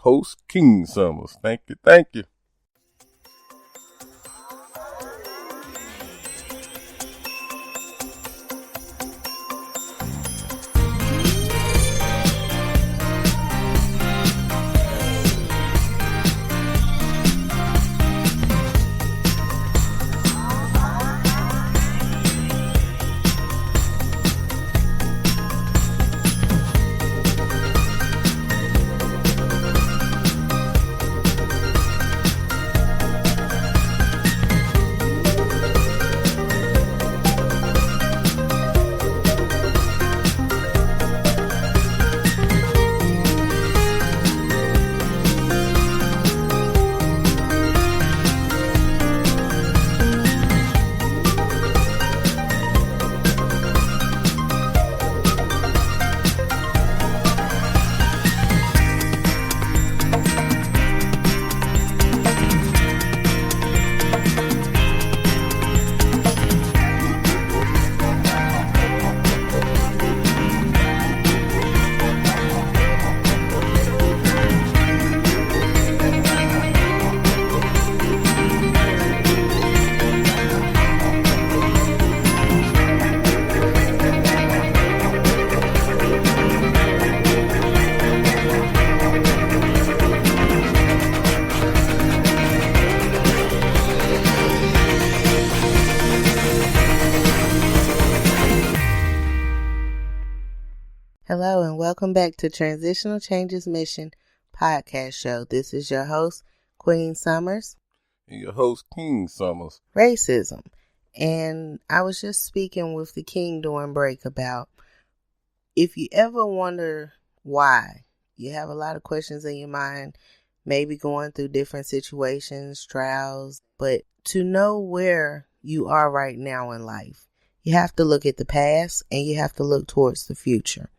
host, King Summers. Thank you. Thank you. Hello and welcome back to Transitional Changes Mission podcast show. This is your host, Queen Summers. And your host, King Summers. Racism. And I was just speaking with the King during break about if you ever wonder why, you have a lot of questions in your mind, maybe going through different situations, trials, but to know where you are right now in life, you have to look at the past and you have to look towards the future.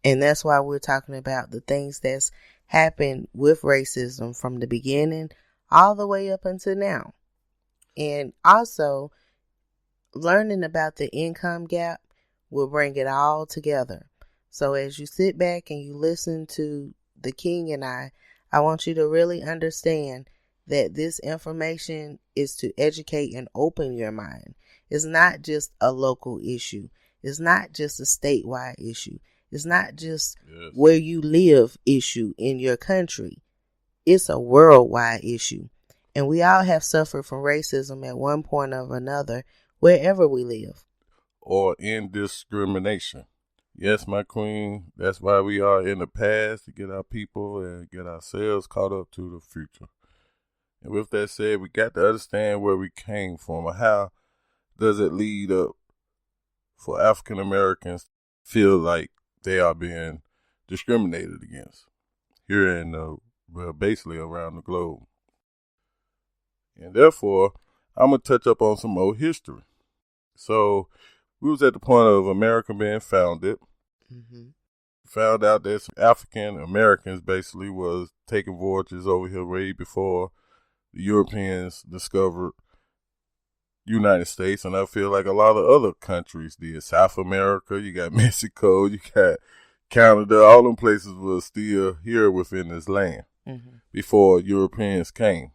And that's why we're talking about the things that's happened with racism from the beginning all the way up until now. And also, learning about the income gap will bring it all together. So as you sit back and you listen to the King and I want you to really understand that this information is to educate and open your mind. It's not just a local issue. It's not just a statewide issue. It's not just where you live issue in your country. It's a worldwide issue. And we all have suffered from racism at one point or another, wherever we live. Or indiscrimination. Yes, my queen, that's why we are in the past, to get our people and get ourselves caught up to the future. And with that said, we got to understand where we came from and how does it lead up for African Americans to feel like they are being discriminated against here in basically around the globe. And therefore, I'm going to touch up on some more history. So, we was at the point of America being founded. Mm-hmm. Found out that African Americans basically was taking voyages over here way before the Europeans discovered United States, and I feel like a lot of other countries did. South America, you got Mexico, you got Canada, all them places were still here within this land before Europeans came.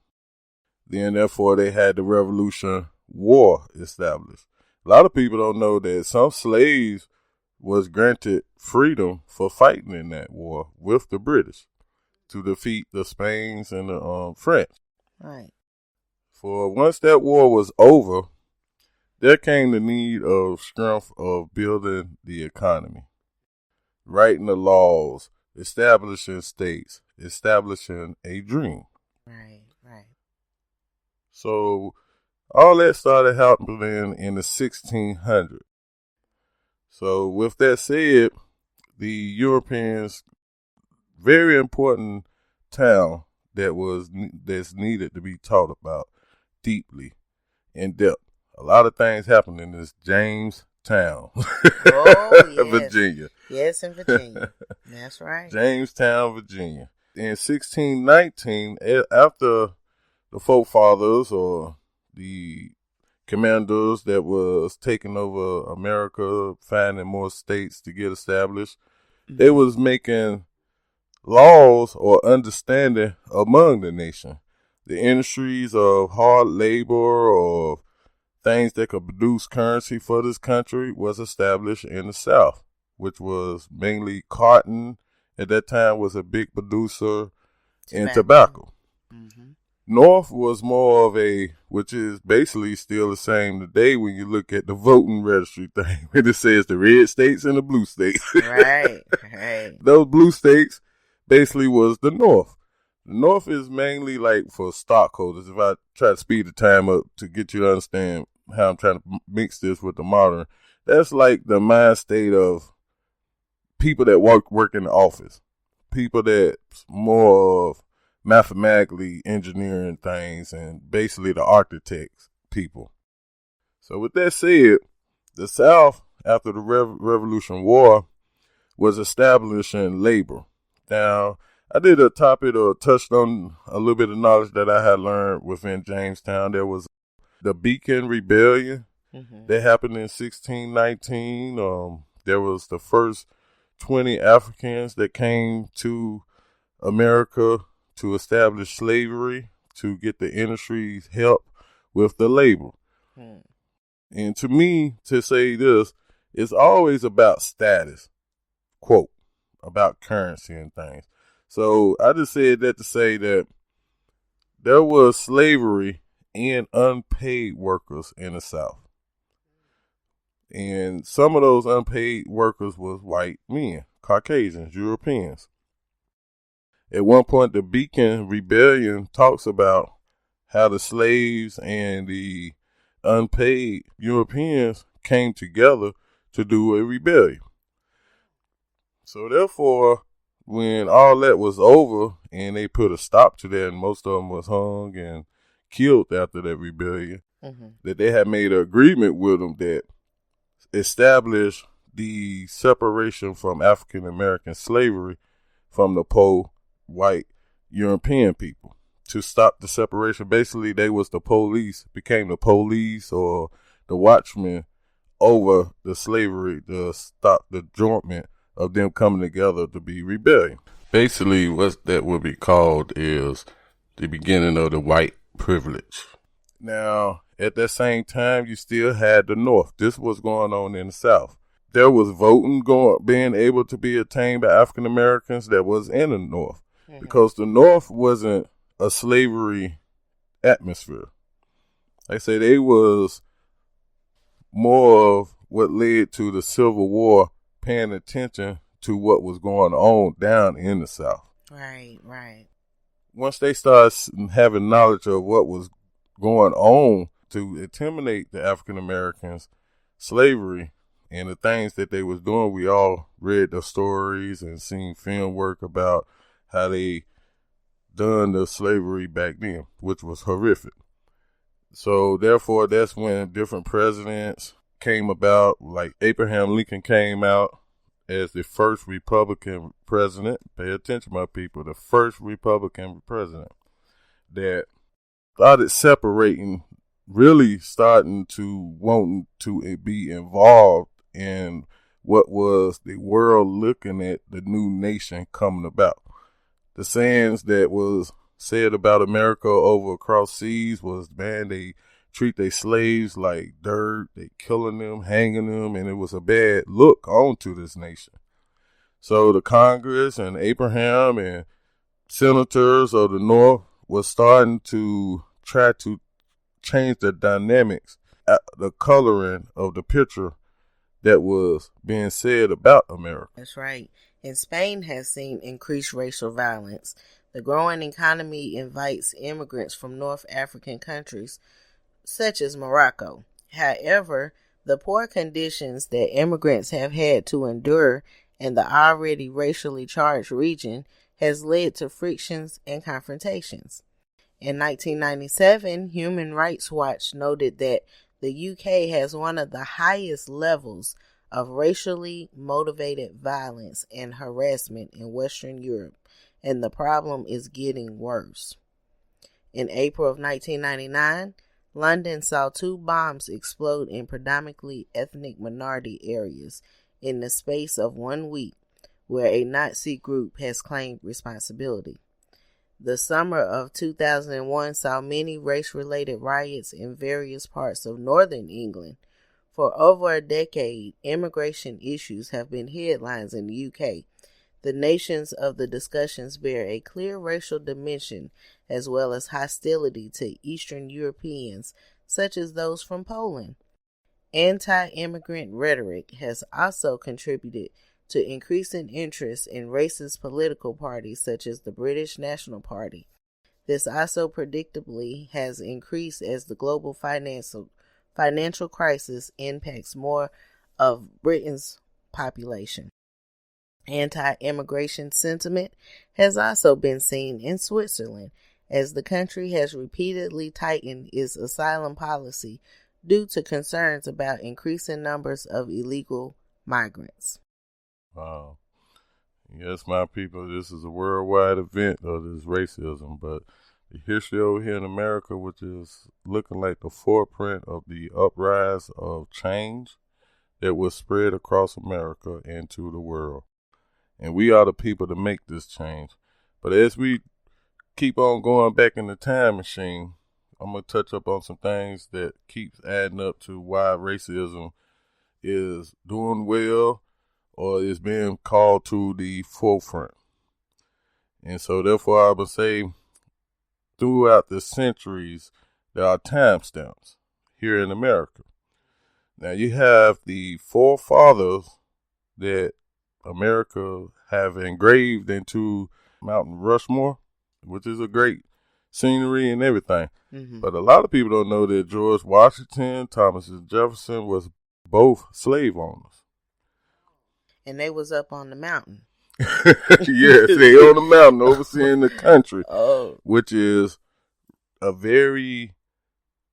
Then, therefore, they had the Revolution War established. A lot of people don't know that some slaves was granted freedom for fighting in that war with the British to defeat the Spains and the French. Right. For once that war was over, there came the need of strength of building the economy, writing the laws, establishing states, establishing a dream. Right, right. So all that started happening in the 1600s. So with that said, the Europeans, very important town that's needed to be taught about deeply, in depth. A lot of things happen in this Jamestown, yes. Virginia. Yes, in Virginia. That's right. Jamestown, Virginia. In 1619, after the forefathers or the commanders that was taking over America, finding more states to get established, they was making laws or understanding among the nation. The industries of hard labor or things that could produce currency for this country was established in the South, which was mainly cotton. At that time was a big producer in tobacco. Mm-hmm. North was more of a, which is basically still the same today when you look at the voting registry thing, when it says the red states and the blue states. Right. Those blue states basically was the North. The North is mainly like for stockholders. If I try to speed the time up to get you to understand how I'm trying to mix this with the modern, that's like the mind state of people that work in the office. People that's more of mathematically engineering things and basically the architects people. So with that said, the South, after the Revolution War, was establishing labor. Now, I did a topic or touched on a little bit of knowledge that I had learned within Jamestown. There was the Beacon Rebellion that happened in 1619. There was the first 20 Africans that came to America to establish slavery, to get the industries help with the labor. And to me, to say this, it's always about status, quote, about currency and things. So I just said that to say that there was slavery and unpaid workers in the South. And some of those unpaid workers was white men, Caucasians, Europeans. At one point, the Beacon Rebellion talks about how the slaves and the unpaid Europeans came together to do a rebellion. So therefore, when all that was over and they put a stop to that, and most of them was hung and killed after that rebellion, that they had made an agreement with them that established the separation from African American slavery from the poor white European people to stop the separation. Basically, they was the police, became the police or the watchmen over the slavery to stop the jointment of them coming together to be rebellion. Basically, what that would be called is the beginning of the white privilege. Now, at that same time, you still had the North. This was going on in the South. There was voting being able to be attained by African Americans that was in the North, because the North wasn't a slavery atmosphere. Like I say, they was more of what led to the Civil War, paying attention to what was going on down in the South. Right. Once they started having knowledge of what was going on to intimidate the African Americans, slavery, and the things that they was doing, we all read the stories and seen film work about how they done the slavery back then, which was horrific. So therefore, that's when different presidents came about, like Abraham Lincoln came out as the first Republican president. Pay attention, my people, the first Republican president that started separating, really starting to want to be involved in what was the world looking at the new nation coming about. The sayings that was said about America over across seas was, man, they treat their slaves like dirt, they killing them, hanging them, and it was a bad look onto this nation. So the Congress and Abraham and senators of the North was starting to try to change the dynamics, the coloring of the picture that was being said about America. That's right. And Spain has seen increased racial violence. The growing economy invites immigrants from North African countries, such as Morocco. However, the poor conditions that immigrants have had to endure in the already racially charged region has led to frictions and confrontations. In 1997, Human Rights Watch noted that the UK has one of the highest levels of racially motivated violence and harassment in Western Europe, and the problem is getting worse. In April of 1999, London saw 2 bombs explode in predominantly ethnic minority areas in the space of 1 week, where a Nazi group has claimed responsibility. The summer of 2001 saw many race-related riots in various parts of northern England. For over a decade, immigration issues have been headlines in the UK. The nations of the discussions bear a clear racial dimension, as well as hostility to Eastern Europeans, such as those from Poland. Anti-immigrant rhetoric has also contributed to increasing interest in racist political parties such as the British National Party. This also predictably has increased as the global financial crisis impacts more of Britain's population. Anti-immigration sentiment has also been seen in Switzerland, as the country has repeatedly tightened its asylum policy due to concerns about increasing numbers of illegal migrants. Wow. Yes, my people, this is a worldwide event of this racism, but the history over here in America, which is looking like the footprint of the uprise of change that will spread across America and to the world. And we are the people to make this change. But as we keep on going back in the time machine, I'm going to touch up on some things that keeps adding up to why racism is doing well or is being called to the forefront. And so therefore I would say throughout the centuries, there are timestamps here in America. Now you have the forefathers that America have engraved into Mount Rushmore, which is a great scenery and everything. Mm-hmm. But a lot of people don't know that George Washington, Thomas Jefferson was both slave owners. And they was up on the mountain. Yes, they on the mountain overseeing the country, which is a very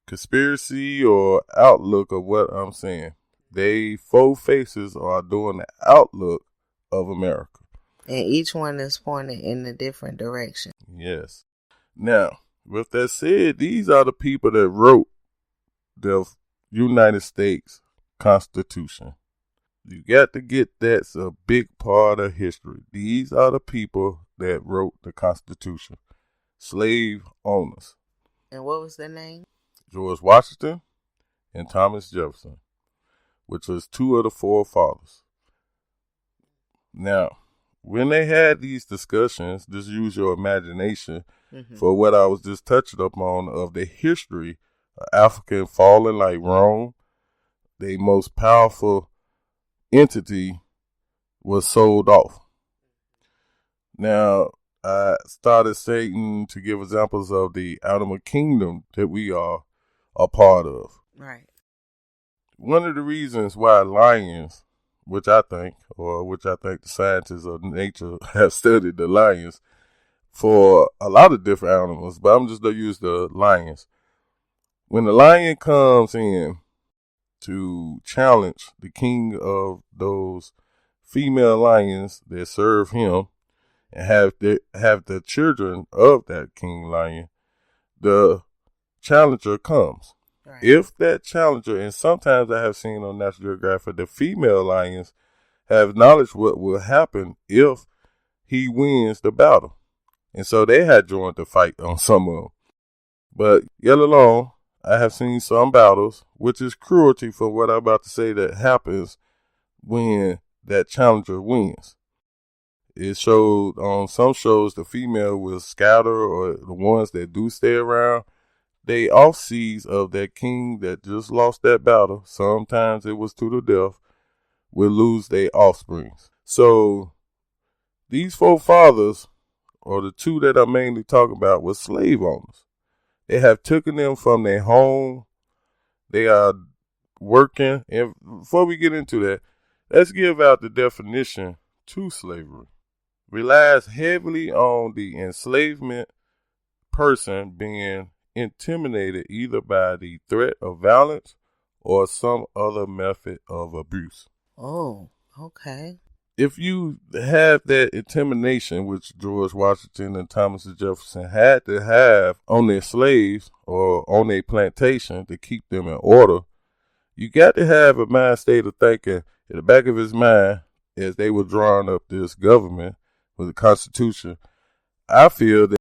conspiracy or outlook of what I'm saying. They four faces are doing the outlook of America. And each one is pointed in a different direction. Yes. Now, with that said, these are the people that wrote the United States Constitution. You got to get that's a big part of history. These are the people that wrote the Constitution. Slave owners. And what was their name? George Washington and Thomas Jefferson, which was two of the forefathers. Now, when they had these discussions, just use your imagination for what I was just touching upon of the history of African falling like Rome. The most powerful entity was sold off. Now, I started saying to give examples of the animal kingdom that we are a part of. Right. One of the reasons why lions, which I think the scientists of nature have studied the lions for a lot of different animals, but I'm just going to use the lions. When the lion comes in to challenge the king of those female lions that serve him and have the children of that king lion, the challenger comes. Right. If that challenger, and sometimes I have seen on National Geographic, the female lions have knowledge what will happen if he wins the battle. And so they had joined the fight on some of them. But yet alone, I have seen some battles, which is cruelty for what I'm about to say that happens when that challenger wins. It showed on some shows the female will scatter, or the ones that do stay around, they off-seas of that king that just lost that battle, sometimes it was to the death, will lose their offsprings. So these forefathers, or the two that I'm mainly talking about, were slave owners. They have taken them from their home. They are working. And before we get into that, let's give out the definition to slavery. Relies heavily on the enslavement person being intimidated either by the threat of violence or some other method of abuse. Oh, okay. If you have that intimidation, which George Washington and Thomas Jefferson had to have on their slaves or on their plantation to keep them in order, you got to have a mind state of thinking in the back of his mind, as they were drawing up this government with the Constitution, I feel that